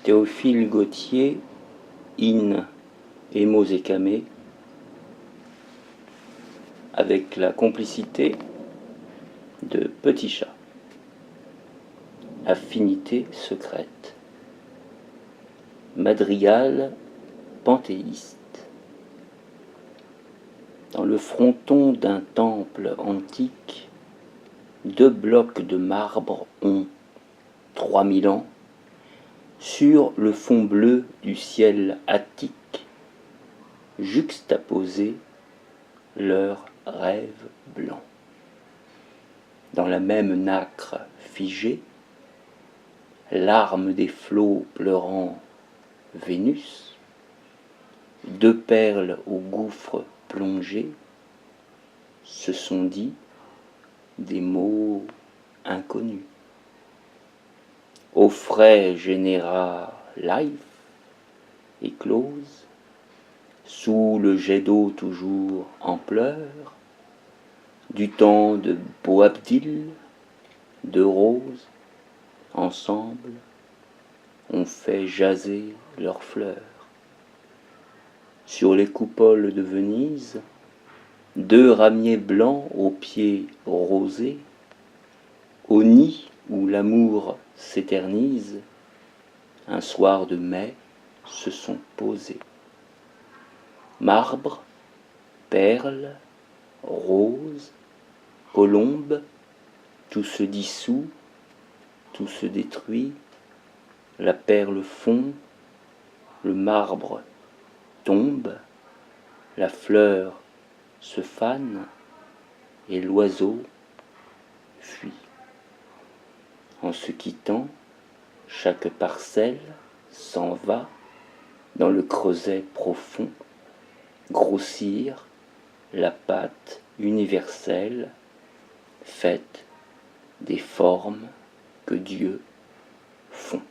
Théophile Gautier, in Emos Camé, avec la complicité de Petit Chat. Affinité secrète. Madrigal panthéiste. Dans le fronton d'un temple antique, 2 blocs de marbre ont 3000 ans, sur le fond bleu du ciel attique, juxtaposés leurs rêves blancs. Dans la même nacre figée, larmes des flots pleurant Vénus, 2 perles au gouffre plongées, se sont dit des mots inconnus. Au frais général life éclose, sous le jet d'eau toujours en pleurs, du temps de Boabdil, de roses, ensemble, ont fait jaser leurs fleurs. Sur les coupoles de Venise, 2 ramiers blancs aux pieds rosés, au nid où l'amour s'éternise, un soir de mai se sont posés. Marbre, perles, roses, colombes, tout se dissout, tout se détruit, la perle fond, le marbre tombe, la fleur se fane et l'oiseau fuit. En se quittant, chaque parcelle s'en va dans le creuset profond, grossir la pâte universelle faite des formes que Dieu fond.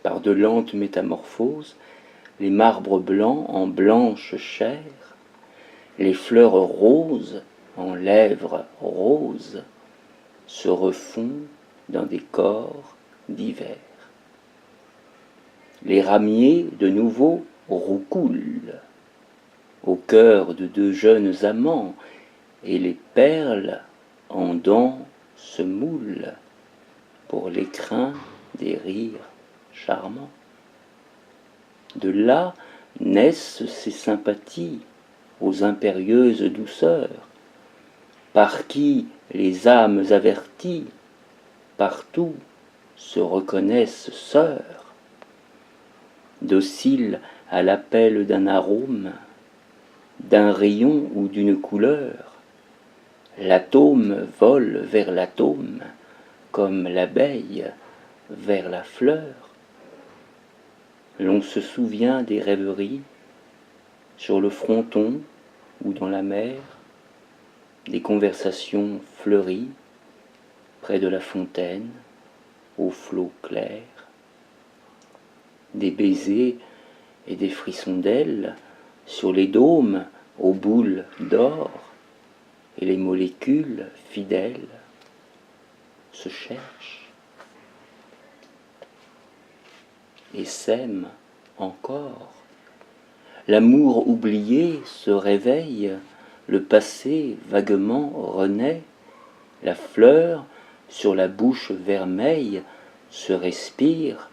Par de lentes métamorphoses, les marbres blancs en blanche chair, les fleurs roses en lèvres roses, se refont dans des corps divers. Les ramiers de nouveau roucoulent au cœur de 2 jeunes amants, et les perles en dents se moulent pour l'écrin des rires charmants. De là naissent ces sympathies aux impérieuses douceurs, par qui les âmes averties partout se reconnaissent sœurs. Dociles à l'appel d'un arôme, d'un rayon ou d'une couleur, l'atome vole vers l'atome, comme l'abeille vers la fleur. L'on se souvient des rêveries, sur le fronton ou dans la mer, des conversations fleuries, près de la fontaine, aux flots clairs, des baisers et des frissons d'ailes, sur les dômes aux boules d'or, et les molécules fidèles se cherchent et s'aiment encore. L'amour oublié se réveille, le passé vaguement renaît, la fleur sur la bouche vermeille se respire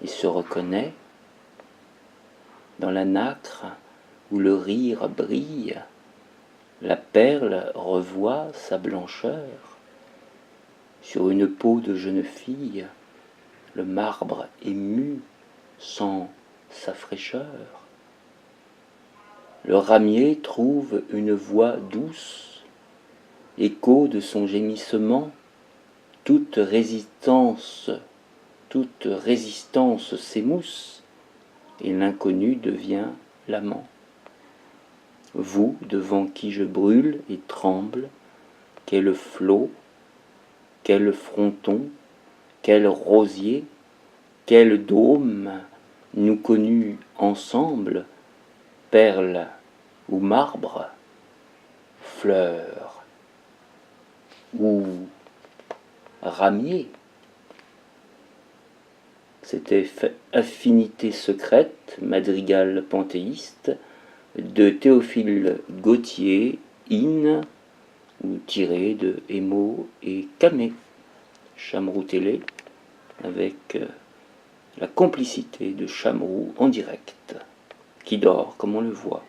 et se reconnaît. Dans la nacre où le rire brille, la perle revoit sa blancheur. Sur une peau de jeune fille, le marbre ému sent sa fraîcheur. Le ramier trouve une voix douce, écho de son gémissement. Toute résistance s'émousse, et l'inconnu devient l'amant. Vous, devant qui je brûle et tremble, quel flot, quel fronton, quel rosier, quel dôme, nous connus ensemble, perles ou marbre, fleurs ou ramier. C'était Affinité secrète, madrigal panthéiste, de Théophile Gautier, in, ou tiré de Émo et Camé, Chameroux Télé, avec la complicité de Chameroux en direct, qui dort comme on le voit.